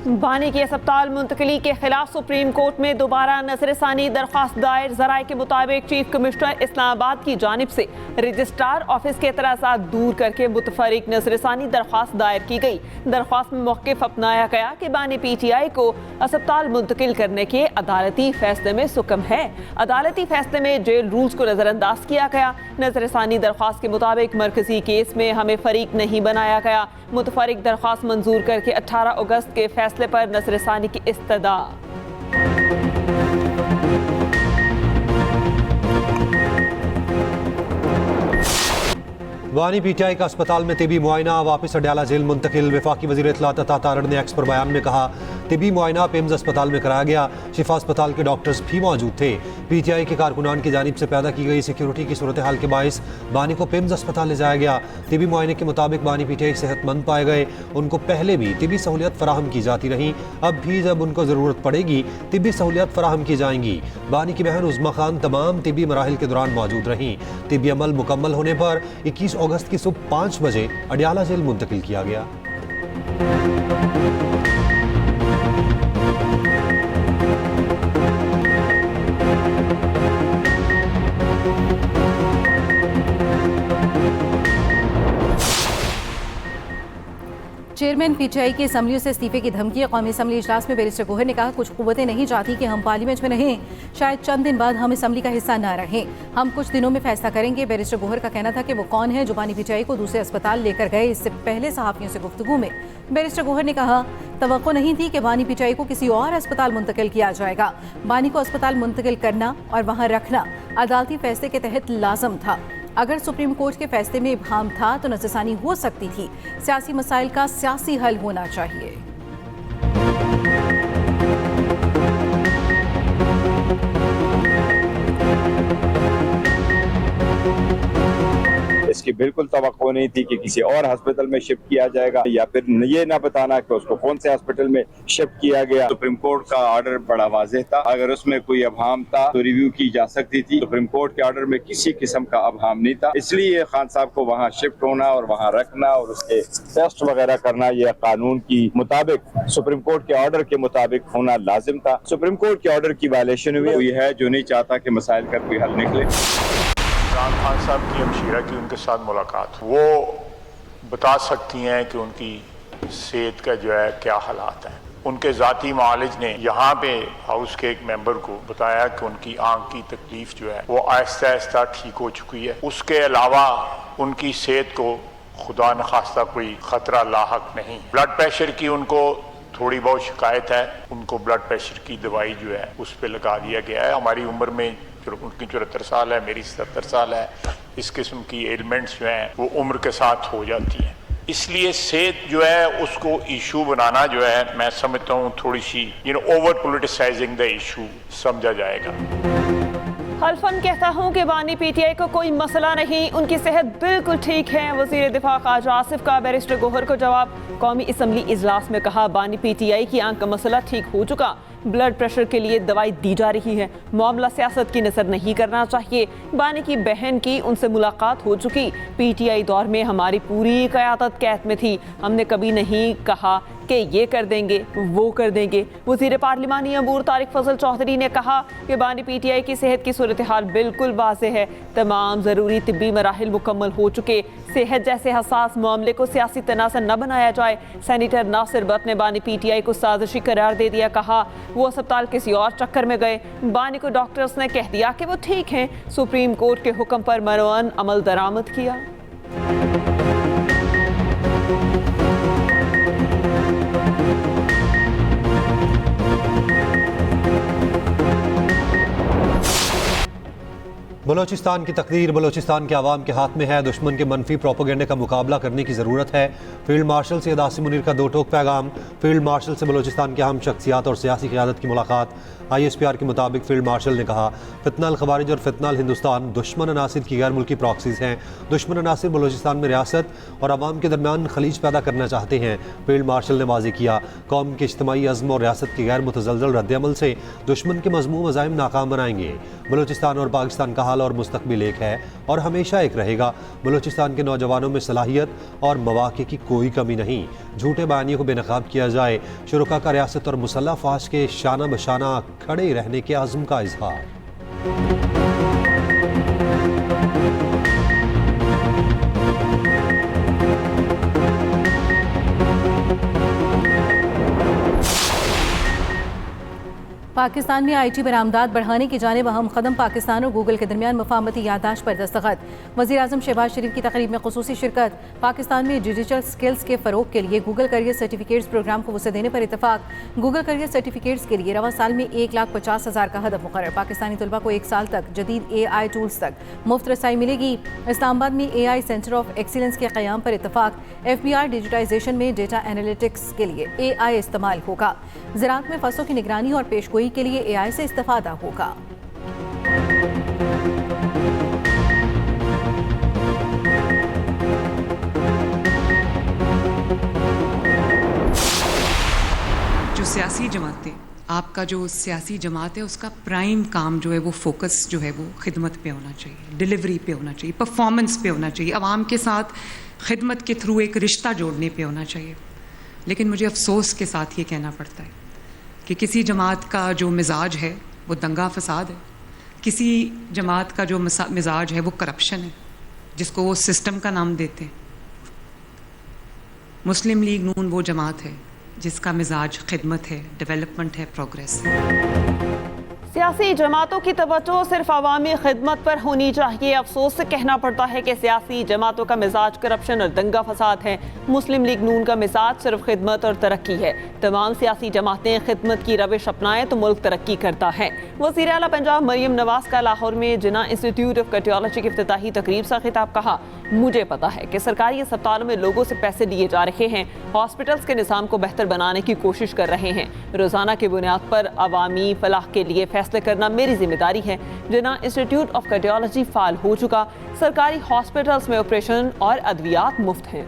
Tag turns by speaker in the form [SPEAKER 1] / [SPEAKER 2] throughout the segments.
[SPEAKER 1] बानी की अस्पताल मुंतकली के खिलाफ सुप्रीम कोर्ट में दोबारा नजरसानी दरख्वास्त दायर। जराये के मुताबिक चीफ कमिश्नर इस्लामाबाद की जानिब से रजिस्ट्रार ऑफिस के एतराज़ात दूर करके मुतफरिक नजरसानी दरख्वास्त दायर की गई। दरख्वास्त में मौक़िफ़ अपनाया गया कि बानी PTI को अस्पताल मुंतकिल करने के अदालती फैसले में सुकम है। अदालती फैसले में जेल रूल्स को नज़रअंदाज किया गया। नजरसानी दरख्वास्त के मुताबिक मरकजी केस में हमें फरीक नहीं बनाया गया। मुतफरिक दरख्वास्त मंजूर करके 18 अगस्त के फैसले पर नजरसानी की इस्तदा।
[SPEAKER 2] बानी PTI का अस्पताल में तिबी मुआयना वापस अडयाला जेल मुंतकिल। वफाकी वज़ीर इत्तलात अता तारड़ ने एक्स पर बयान में कहा, तिबी मुआयना पिम्स अस्पताल में कराया गया। शिफा अस्पताल के डॉक्टर्स भी मौजूद थे। PTI के कारकुनान की जानिब से पैदा की गई सिक्योरिटी की सूरत हाल के बायस बानी को पिम्स अस्पताल ले जाया गया। तिबी मुआयने के मुताबिक बानी PTI सेहतमंद पाए गए। उनको पहले भी तिबी सहूलियत फराहम की जाती रही, अब भी जब उनको ज़रूरत पड़ेगी तिबी सहूलियत फराहम की जाएंगी। बानी की बहन उज़्मा खान तमाम तिबी मराहिल के दौरान मौजूद रहीं। तिबी अमल मुकम्मल होने पर 21 अगस्त की सुबह 5 बजे अडयाला जेल मुंतकिल किया गया।
[SPEAKER 3] चेयरमैन PTI की असम्बलियों से इस्तीफे की धमकी। कौमी असम्बली इजलास में बैरिस्टर गोहर ने कहा, कुछ कुव्वतें नहीं चाहती कि हम पार्लियामेंट में रहें, शायद चंद दिन बाद हम असम्बली का हिस्सा ना रहें, हम कुछ दिनों में फैसला करेंगे। बैरिस्टर गोहर का कहना था कि वो कौन है जो बानी PTI को दूसरे अस्पताल लेकर गए। इससे पहले सहाफ़ियों से गुफ्तगू में बैरिस्टर गोहर ने कहा, तवक्को नहीं थी कि बानी PTI को किसी और अस्पताल मुंतकिल किया जाएगा। बानी को अस्पताल मुंतकिल करना और वहाँ रखना अदालती फैसले के तहत लाजम था। अगर सुप्रीम कोर्ट के फैसले में इब्हाम था तो नज़रसानी हो सकती थी। सियासी मसाइल का सियासी हल होना चाहिए।
[SPEAKER 4] इसकी बिल्कुल तवक्को नहीं थी कि किसी और हॉस्पिटल में शिफ्ट किया जाएगा, या फिर ये ना बताना कि उसको कौन से हॉस्पिटल में शिफ्ट किया गया। सुप्रीम कोर्ट का ऑर्डर बड़ा वाज़ेह था, अगर उसमें कोई अबहाम था तो रिव्यू की जा सकती थी। सुप्रीम कोर्ट के ऑर्डर में किसी किस्म का अबहाम नहीं था, इसलिए खान साहब को वहाँ शिफ्ट होना और वहाँ रखना और उसके टेस्ट वगैरह करना यह कानून की मुताबिक सुप्रीम कोर्ट के ऑर्डर के मुताबिक होना लाजिम था। सुप्रीम कोर्ट के ऑर्डर की वायलेशन हुई है जो नहीं चाहता कि मसाइल का कोई हल निकले।
[SPEAKER 5] खान साहब की हमशीरा की उनके साथ मुलाकात, वो बता सकती हैं कि उनकी सेहत का जो है क्या हालात हैं। उनके ज़ाती मालिज ने यहाँ पे हाउस के एक मेंबर को बताया कि उनकी आंख की तकलीफ जो है वो आहिस्ता आहिस्ता ठीक हो चुकी है। उसके अलावा उनकी सेहत को खुदा न खास्ता कोई ख़तरा लाहक नहीं। ब्लड प्रेशर की उनको थोड़ी बहुत शिकायत है, उनको ब्लड प्रेशर की दवाई जो है उस पर लगा दिया गया है। हमारी उम्र में उनकी 74 साल है, मेरी 77 साल है। इस किस्म की एलिमेंट्स जो हैं वो उम्र के साथ हो जाती हैं, इसलिए सेहत जो है उसको इशू बनाना जो है मैं समझता हूँ थोड़ी सी ओवर पोलिटिसाइजिंग द इशू समझा जाएगा।
[SPEAKER 1] हल्फन कहता हूँ कि बानी PTI को कोई मसला नहीं, उनकी सेहत बिल्कुल ठीक है। वज़ीर दिफा ख्वाजा आसिफ का बैरिस्टर गोहर को जवाब। कौमी असम्बली इजलास में कहा, बानी PTI की आंख का मसला ठीक हो चुका, ब्लड प्रेशर के लिए दवाई दी जा रही है, मामला सियासत की नज़र नहीं करना चाहिए। बानी की बहन की उनसे मुलाकात हो चुकी। PTI दौर में हमारी पूरी क़यादत कैद में थी, हमने कभी नहीं कहा कि ये कर देंगे वो कर देंगे। वज़ीर पार्लिमानी अमूर तारिक फजल चौधरी ने कहा कि बानी PTI की सेहत की सूरत हाल बिल्कुल वाज़ेह है, तमाम ज़रूरी तिब्बी मराहिल मुकम्मल हो चुके। सेहत जैसे हसास मामले को सियासी तनाज़ुर न बनाया जाए। सेनेटर नासिर बट ने बानी PTI को साजिशी करार दे दिया, कहा वो अस्पताल किसी और चक्कर में गए। बानी को डॉक्टर्स ने कह दिया कि वो ठीक हैं। सुप्रीम कोर्ट के हुक्म पर मरवन अमल दरामद किया।
[SPEAKER 2] बलोचिस्तान की तकदीर बलोचिस्तान के अवाम के हाथ में है। दुश्मन के मनफी प्रोपोगंडे का मुकाबला करने की ज़रूरत है। फील्ड मार्शल सैयद आसिम मुनीर का 2 टोक पैगाम। फील्ड मार्शल से बलोचिस्तान के अहम शख्सियात और सियासी क़यादत की मुलाकात। ISPR के मुताबिक फील्ड मार्शल ने कहा, फितना खवारिज और फितना हिंदुस्तान दुश्मन अनासिर की गैर मुल्की प्रॉक्सीज हैं। दुश्मन अनासिर बलोचिस्तान में रियासत और अवाम के दरमियान खलीज पैदा करना चाहते हैं। फील्ड मार्शल ने वाज़ेह किया, कौम के इज्तिमाई अज़्म और रियासत की गैर मुतज़लज़ल रद्द अमल से दुश्मन के मज़मूम अज़ाइम नाकाम बनाएंगे। बलोचिस्तान और पाकिस्तान का हाल और और मुस्तकबिल एक है और हमेशा एक रहेगा। बलूचिस्तान के नौजवानों में सलाहियत और मौक़े की कोई कमी नहीं। झूठे बयानियों को बेनकाब किया जाए। शुरका का रियासत और मुसल्लह फ़ौज के शाना बशाना खड़े रहने के आज़म का इजहार।
[SPEAKER 3] पाकिस्तान में IT बरामदात बढ़ाने की जानिब अहम कदम। पाकिस्तान और गूगल के दरमियान मफाहमती याददाश्त पर दस्तखत। वज़ीर आज़म शहबाज शरीफ की तकरीब में ख़ुसूसी शिरकत। पाकिस्तान में डिजिटल स्किल्स के फ़रोग के लिए गूगल करियर सर्टिफिकेट्स प्रोग्राम को वसअत देने पर इतफाक़। गूगल करियर सर्टिफिकेट्स के लिए रवा साल में 1,50,000 का हदफ मुकर्रर। पाकिस्तानी तलबा को 1 साल तक जदीद AI टूल्स तक मुफ्त रसाई मिलेगी। इस्लामाबाद में AI सेंटर ऑफ एक्सीलेंस के क़याम पर इतफाक़। FBR डिजिटाइजेशन में डेटा एनालिटिक्स के लिए AI इस्तेमाल होगा। ज़राअत में फसलों की निगरानी और पेशगोई के लिए AI से इस्तेफादा होगा।
[SPEAKER 6] जो सियासी जमातें, आपका जो सियासी जमात है उसका प्राइम काम जो है वो फोकस जो है वो खिदमत पे होना चाहिए, डिलीवरी पे होना चाहिए, परफॉर्मेंस पे होना चाहिए, आवाम के साथ खिदमत के थ्रू एक रिश्ता जोड़ने पे होना चाहिए। लेकिन मुझे अफसोस के साथ ये कहना पड़ता है कि किसी जमात का जो मिजाज है वो दंगा फसाद है, किसी जमात का जो मिजाज है वो करप्शन है, जिसको वो सिस्टम का नाम देते हैं। मुस्लिम लीग नून वो जमात है जिसका मिजाज खिदमत है, डेवलपमेंट है, प्रोग्रेस है।
[SPEAKER 1] सियासी जमातों की तवज्जो सिर्फ अवामी खिदमत पर होनी चाहिए। अफसोस से कहना पड़ता है कि सियासी जमातों का मिजाज करप्शन और दंगा फसाद है। मुस्लिम लीग नून का मिजाज सिर्फ खिदमत और तरक्की है। तमाम सियासी जमातें खिदमत की रविश अपनाएं तो मुल्क तरक्की करता है। वज़ीर आला पंजाब मरियम नवाज का लाहौर में जिन्ना इंस्टीट्यूट ऑफ कार्डियोलॉजी की इफ्तिताही तकरीब से खिताब। कहा, मुझे पता है कि सरकारी अस्पतालों में लोगों से पैसे लिए जा रहे हैं, हॉस्पिटल्स के निज़ाम को बेहतर बनाने की कोशिश कर रहे हैं। रोज़ाना की बुनियाद पर अवामी फलाह के लिए फैसले करना मेरी जिम्मेदारी है। जिन्ना इंस्टीट्यूट ऑफ कार्डियोलॉजी फाल हो चुका। सरकारी हॉस्पिटल्स में ऑपरेशन और अद्वियात मुफ्त हैं।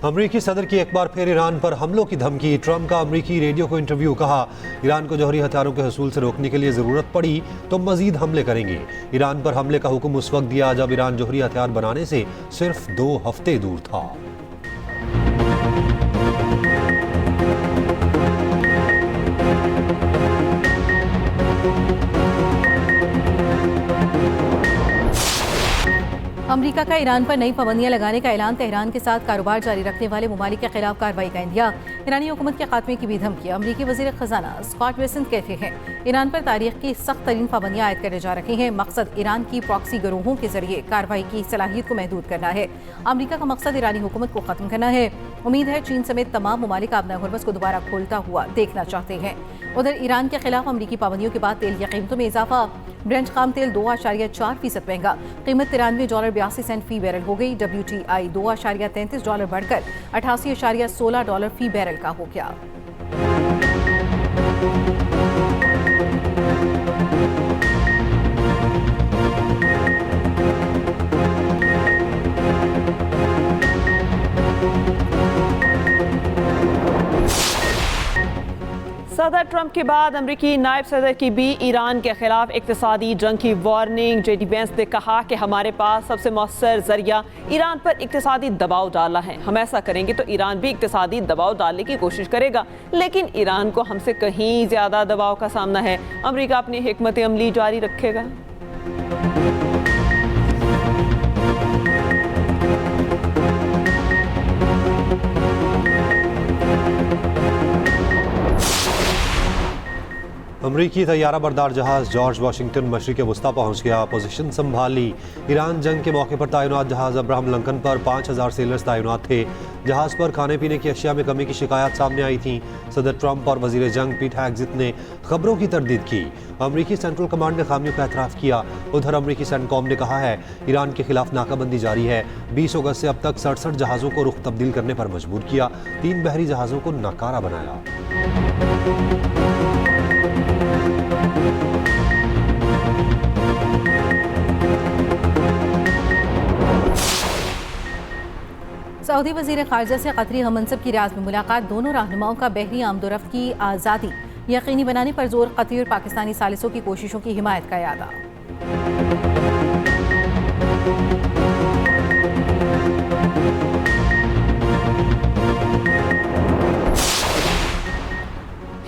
[SPEAKER 2] अमरीकी सदर की एक बार फिर ईरान पर हमलों की धमकी। ट्रंप का अमरीकी रेडियो को इंटरव्यू। कहा, ईरान को जौहरी हथियारों के हसूल से रोकने के लिए ज़रूरत पड़ी तो मजीद हमले करेंगे। ईरान पर हमले का हुक्म उस वक्त दिया जब ईरान जौहरी हथियार बनाने से सिर्फ 2 हफ्ते दूर था।
[SPEAKER 3] अमरीका का ईरान पर नई पाबंदियां लगाने का ऐलान। तेहरान के साथ कारोबार जारी रखने वाले ममालिक के खिलाफ कार्रवाई का इंदिया। ईरानी हुकूमत के खात्मे की भी धमकी। अमरीकी वज़ीर ख़जाना स्कॉट बेसेंट कहते हैं, ईरान पर तारीख की सख्त तरीन पाबंदियां आयद करे जा रही हैं। मकसद ईरान की प्रॉक्सी गिरोहों के जरिए कार्रवाई की सलाहियत को महदूद करना है। अमरीका का मकसद ईरानी हुकूमत को ख़त्म करना है। उम्मीद है चीन समेत तमाम ममालिक अपना हुर्मस को दोबारा खोलता हुआ देखना चाहते हैं। उधर ईरान के खिलाफ अमरीकी पाबंदियों के बाद तेल की कीमतों में इजाफा। ब्रेंट खाम तेल 2.4% महंगा। कीमत $93.82 फी बैरल हो गई। WTI $2.33 बढ़कर $88.16 फी बैरल का हो गया।
[SPEAKER 1] सदर ट्रंप के बाद अमरीकी नायब सदर की भी ईरान के खिलाफ इक्तिसादी जंग की वार्निंग। JD वेंस ने कहा कि हमारे पास सबसे मौसर जरिया ईरान पर इक्तिसादी दबाव डालना है। हम ऐसा करेंगे तो ईरान भी इक्तिसादी दबाव डालने की कोशिश करेगा, लेकिन ईरान को हमसे कहीं ज़्यादा दबाव का सामना है। अमरीका अपनी हिकमत अमली जारी रखेगा।
[SPEAKER 2] अमरीकी तैयारा बरदार जहाज़ जॉर्ज वाशिंगटन मशरिक़ वस्ता पहुँच गया। पोजीशन संभाली। ईरान जंग के मौके पर तैनात जहाज़ अब्राहम लिंकन पर 5000 सेलर्स तैनात थे। जहाज़ पर खाने पीने की अशिया में कमी की शिकायत सामने आई थी। सदर ट्रंप और वज़ीर जंग पीट हेगसेथ ने खबरों की तरदीद की। अमरीकी सेंट्रल कमांड ने खामियों का एतराफ़ किया। उधर अमरीकी सेंटकॉम ने कहा है ईरान के खिलाफ नाकाबंदी जारी है। 20 अगस्त से अब तक 67 जहाज़ों को रुख तब्दील करने पर मजबूर किया। 3 बहरी जहाज़ों को नाकारा बनाया।
[SPEAKER 3] सऊदी वज़ीर ख़ारजा से कतरी हममनसब की रियाद में मुलाकात। दोनों रहनुमाओं का बहरी आमदोरफ्त की आज़ादी यकीनी बनाने पर जोर। कतरी और पाकिस्तानी सालिसों की कोशिशों की हिमायत का यादा।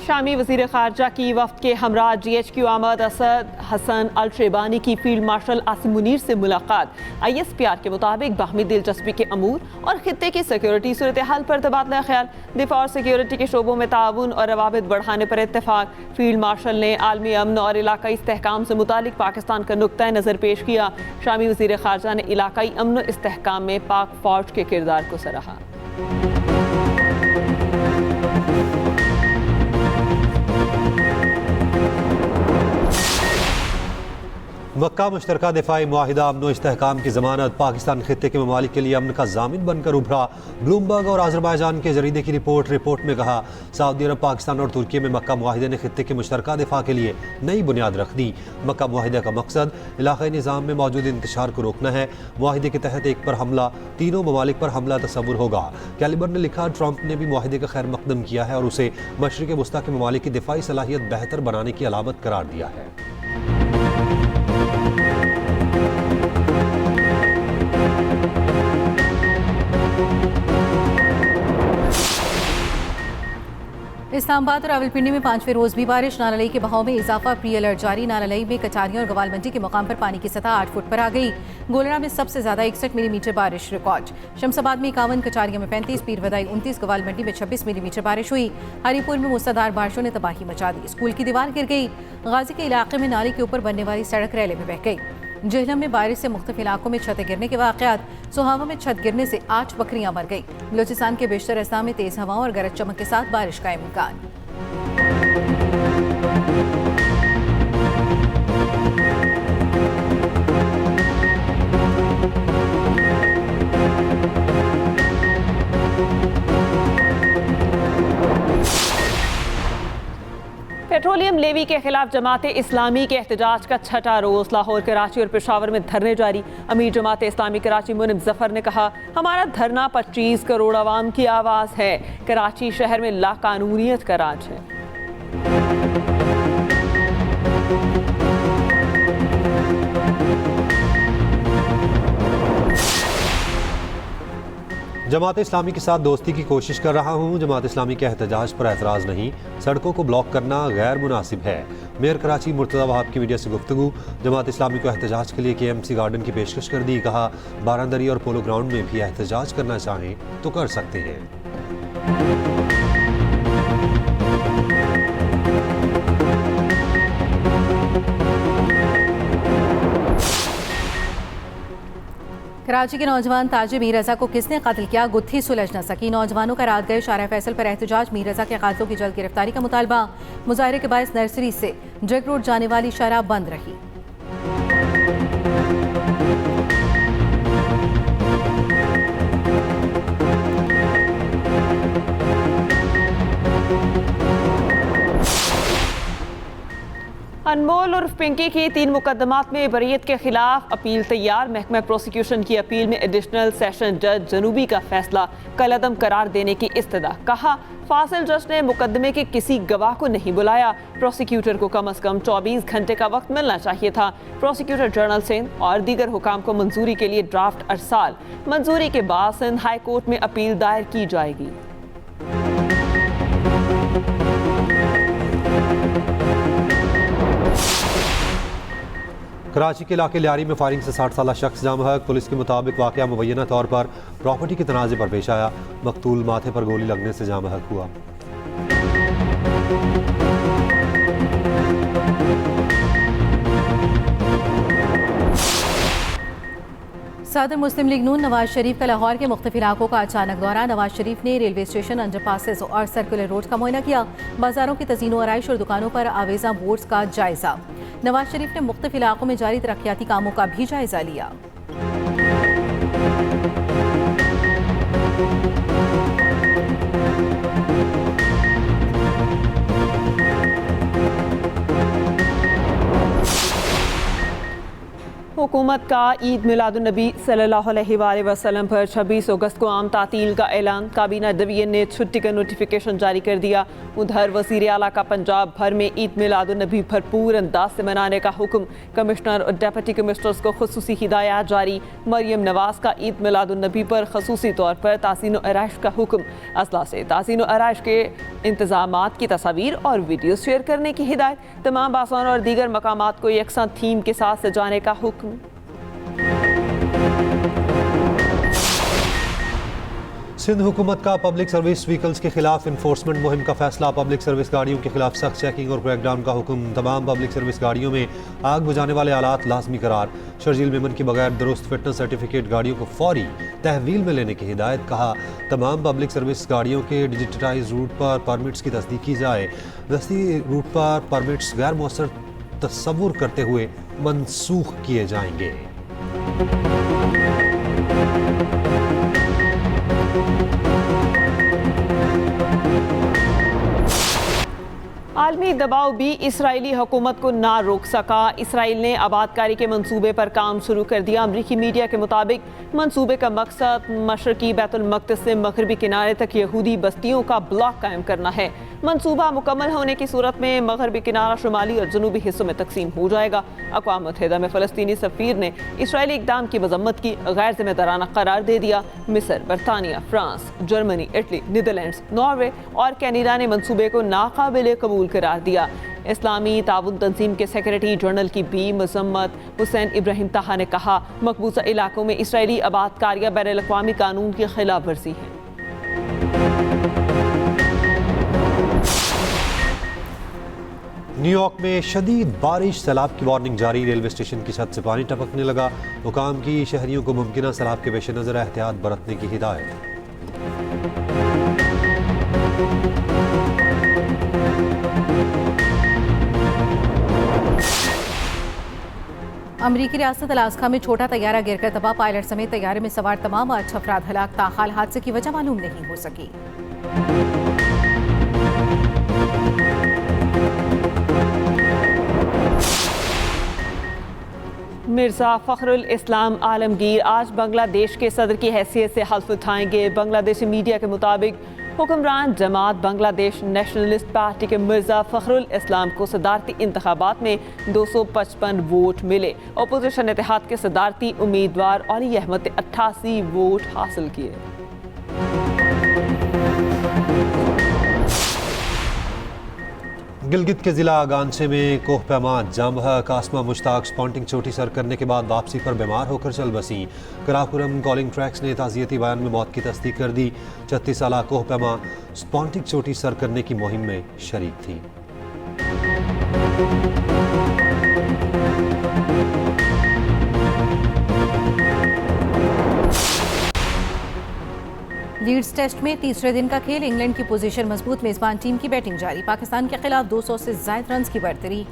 [SPEAKER 1] शामी वज़ीर ख़ारजा की वफ़द के हमरा GHQ आमद असद हसन अल शेबानी की फील्ड मार्शल आसिम मुनीर से मुलाकात। ISPR के मुताबिक बाहमी दिलचस्पी के अमूर और खित्ते की सिक्योरिटी सूरत हाल पर तबादला ख्याल। दिफा और सिक्योरिटी के शोबों में ताउन और रवाबित बढ़ाने पर इत्तेफाक। फील्ड मार्शल ने आलमी अमन और इलाकाई इस्तेहकाम से मुतालिक पाकिस्तान का नुक्ता नज़र पेश किया। शामी वज़ीर ख़ारजा ने इलाकाई अमन और इस्तेहकाम में पाक फ़ौज के किरदार को सराहा।
[SPEAKER 2] मक्का मुश्तरका दिफाई मुआहिदा अमन इस्तेहकाम की ज़मानत। पाकिस्तान खित्ते के ममालिक के लिए अमन का जामिन बनकर उभरा। ब्लूमबर्ग और आज़रबाईजान के जरीदे की रिपोर्ट में कहा, सऊदी अरब, पाकिस्तान और तुर्की में मक्का मुआहिदे ने खित्ते के मुश्तरका दिफा के लिए नई बुनियाद रख दी। मक्का मुआहिदे का मकसद इलाक़ाई निज़ाम में मौजूद इंतशार को रोकना है। मुआहिदे के तहत एक पर हमला तीनों ममालिक पर हमला तस्वुर होगा। कैलिबर ने लिखा, ट्रंप ने भी मुआहिदे का खैर मकदम किया है और उसे मशरिक़ वस्ता के ममालिक की दिफाई सलाहियत बेहतर बनाने की अलामत करार दिया है।
[SPEAKER 3] इस्लामाबाद और रावलपिंडी में 5वें रोज भी बारिश। नाला लई के बहाव में इजाफा, प्री अलर्ट जारी। नाला लई में कचारियां और गवाल मंडी के मुकाम पर पानी की सतह 8 फुट पर आ गई। गोलड़ा में सबसे ज्यादा 61 मिलीमीटर बारिश रिकॉर्ड। शमसाबाद में 51, कचारियां में 35, पीरवदाई 29, गवाल मंडी में 26 मिलीमीटर बारिश हुई। हरीपुर में मूसलाधार बारिशों ने तबाही मचा दी। स्कूल की दीवार गिर गई। गाजी के इलाके में नाले के ऊपर बनने वाली सड़क रैले में बह गई। जेहलम में बारिश से मुख्तलिफ इलाकों में छतें गिरने के वाक़यात। सोहावा में छत गिरने से 8 बकरियां मर गई। बलूचिस्तान के बेशतर अजला में तेज हवाओं और गरज चमक के साथ बारिश का इम्कान।
[SPEAKER 1] पेट्रोलियम लेवी के खिलाफ जमाते इस्लामी के एहतजाज का 6ठा रोज। लाहौर, कराची और पेशावर में धरने जारी। अमीर जमाते इस्लामी कराची मुनिब जफर ने कहा, हमारा धरना 25 करोड़ आवाम की आवाज़ है। कराची शहर में लाकानूनियत का राज है।
[SPEAKER 2] जमात इस्लामी के साथ दोस्ती की कोशिश कर रहा हूँ। जमात इस्लामी के एहतजाज पर एतराज़ नहीं, सड़कों को ब्लॉक करना गैर मुनासिब है। मेयर कराची मुर्तज़ा वहाब की मीडिया से गुफ्तगू। जमात इस्लामी को एहतजाज के लिए KMC गार्डन की पेशकश कर दी। कहा, बारादरी और पोलो ग्राउंड में भी एहतजाज करना चाहें तो कर सकते हैं।
[SPEAKER 3] कराची के नौजवान ताजिर मीर रजा को किसने कत्ल किया, गुत्थी सुलझ न सकी। नौजवानों का रात गए शारा फैसल पर एहतजाज। मीर रजा के कातिलों की जल्द गिरफ्तारी का मुतालबा। मुजाहरे के बायस नर्सरी से ड्रग रोड जाने वाली शराब बंद रही।
[SPEAKER 1] अनमोल उर्फ पिंकी की 3 मुकदमात में बरीयत के खिलाफ अपील तैयार। महकमा प्रोसिक्यूशन की अपील में एडिशनल सेशन जज जनूबी का फैसला कलअदम करार देने की इस्तदा। कहा, फासिल जज ने मुकदमे के किसी गवाह को नहीं बुलाया। प्रोसिक्यूटर को कम अज कम 24 घंटे का वक्त मिलना चाहिए था। प्रोसिक्यूटर जनरल सिंध और दीगर हुकाम को मंजूरी के लिए ड्राफ्ट अरसाल। मंजूरी के बाद सिंध हाई कोर्ट में अपील दायर की जाएगी।
[SPEAKER 2] कराची के इलाके लियारी में फायरिंग से 60 साला शख्स जाम हक। पुलिस के मुताबिक वाक़या मुबैना तौर पर प्रॉपर्टी के तनाज़े पर पेश आया। मकतूल माथे पर गोली लगने से जाम हक हुआ।
[SPEAKER 3] सदर मुस्लिम लीग नून नवाज शरीफ का लाहौर के मुख्तलिफ इलाकों का अचानक दौरा। नवाज शरीफ ने रेलवे स्टेशन, अंडरपासेस और सर्कुलर रोड का मुआयना किया। बाजारों की तज़ीनो आराइश और दुकानों पर आवेजा बोर्ड्स का जायजा। नवाज शरीफ ने मुख्तलिफ इलाकों में जारी तरक्याती कामों का भी जायजा लिया।
[SPEAKER 1] हुकूमत का ईद मिलादुन्नबी सल्लल्लाहु अलैहि वसल्लम पर 26 अगस्त को आम तातील का ऐलान। काबीना डिवीजन ने छुट्टी का नोटिफिकेशन जारी कर दिया। उधर वज़ीर आला का पंजाब भर में ईद मिलादुन्नबी भरपूर अंदाज से मनाने का हुक्म। कमिश्नर और डिप्टी कमिश्नर्स को खुसूसी हिदायत जारी। मरियम नवाज का ईद मिलादुन्नबी पर खसूसी तौर पर ताज़ीन व आराइश का हुक्म। असला से ताज़ीन व आराइश के इंतज़ामात की तस्वीर और वीडियो शेयर करने की हिदायत। तमाम बाज़ार और दीगर मकामात को यकसा थीम के साथ सजाने का हुक्म।
[SPEAKER 2] सिंध हुकूमत का पब्लिक सर्विस व्हीकल्स के खिलाफ इन्फोर्समेंट मुहिम का फैसला। पब्लिक सर्विस गाड़ियों के खिलाफ सख्त चेकिंग और क्रैकडाउन का हुक्म। तमाम पब्लिक सर्विस गाड़ियों में आग बुझाने वाले आलात लाजमी करार। शर्जील मेमन की बगैर दुरुस्त फिटनेस सर्टिफिकेट गाड़ियों को फौरी तहवील में लेने की हिदायत। कहा तमाम पब्लिक सर्विस गाड़ियों के डिजिटलाइज रूट पर परमिट्स की तस्दीक की जाए। दस्ती रूट पर परमिट्स गैर मौसर तस्वुर करते हुए मनसूख किए जाएंगे।
[SPEAKER 1] आलमी दबाव भी इसराइली हुकूमत को ना रोक सका। इसराइल ने आबादकारी के मंसूबे पर काम शुरू कर दिया। अमरीकी मीडिया के मुताबिक मंसूबे का मकसद मशरकी बैतुल मक़दिस से मगरबी किनारे तक यहूदी बस्तियों का ब्लॉक कायम करना है। मंसूबा मुकम्मल होने की सूरत में मगरबी किनारा शुमाली और जनूबी हिस्सों में तकसीम हो जाएगा। अक़वाम मुत्तहिदा में फ़लस्तीनी सफ़ीर ने इसराइली इक़दाम की मज़म्मत की, गैर ज़िम्मेदाराना करार दे दिया। मिस्र, बरतानिया, France, Germany, Italy, Netherlands, Norway और कैनेडा ने मंसूबे को नाकाबिले कबूल करार दिया। इस्लामी ताउन तंजीम के सेक्रेटरी जनरल की भी मज़म्मत। हुसैन इब्राहिम ताहा ने कहा मकबूजा इलाकों में इसराइली आबादकारियाँ बैनुल-अक़वामी कानून की खिलाफ वर्जी है।
[SPEAKER 2] न्यूयॉर्क में शदीद बारिश, सैलाब की वार्निंग जारी। रेलवे स्टेशन की छत से पानी टपकने लगा। हुकाम की शहरियों को मुमकिन सैलाब के पेश नज़र एहतियात बरतने की हिदायत।
[SPEAKER 3] अमरीकी रियासत अलास्का में छोटा तैयारा गिरकर तबाह। पायलट समेत तैयारे में सवार तमाम 8 अफराद हलाक। ताहाल हादसे की वजह मालूम नहीं हो सकी।
[SPEAKER 1] मिर्ज़ा फ़खरुल इस्लाम आलमगीर आज बांग्लादेश के सदर की हैसियत से हल्फ उठाएंगे। बांग्लादेशी मीडिया के मुताबिक हुक्मरान जमात बांग्लादेश नेशनलिस्ट पार्टी के मिर्ज़ा फ़खरुल इस्लाम को सदारती इंतखाबात में 255 वोट मिले। अपोजिशन इत्तेहाद के सदारती उम्मीदवार अली अहमद ने 88 वोट हासिल किए।
[SPEAKER 2] गिलगित के जिला गांचे में कोह पैमा जामहा कासमा मुश्ताक स्पॉन्टिंग चोटी सर करने के बाद वापसी पर बीमार होकर चल बसी। करापुरम कॉलिंग ट्रैक्स ने ताज़ियती बयान में मौत की तस्दीक कर दी। 36 साला कोह पैमा स्पॉन्टिंग चोटी सर करने की मुहिम में शरीक थी।
[SPEAKER 3] लीड्स टेस्ट में तीसरे दिन का खेल। इंग्लैंड की पोजीशन मजबूत। मेजबान टीम की बैटिंग जारी। पाकिस्तान के खिलाफ 200 से ज्यादा रन की बढ़तरी।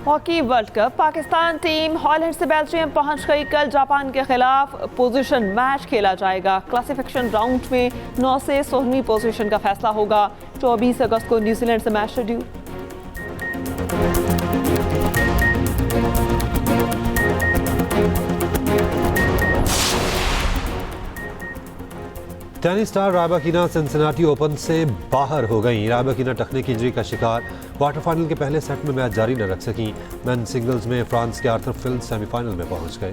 [SPEAKER 1] Hockey world cup Pakistan team Holland से बेल्जियम पहुंच गई। कल जापान के खिलाफ पोजीशन मैच खेला जाएगा। क्लासिफिकेशन राउंड में 9 से 16वीं पोजीशन का फैसला होगा। 24 अगस्त को न्यूजीलैंड से match schedule.
[SPEAKER 2] Tennis star Rybakina Cincinnati open से बाहर हो गई। रायबाकिना टखने की इंजरी का शिकार। क्वार्टर फाइनल के पहले सेट में मैच जारी न रख सकी। मेन सिंगल्स में फ्रांस के आर्थर फिल्ड सेमीफाइनल में पहुंच गए।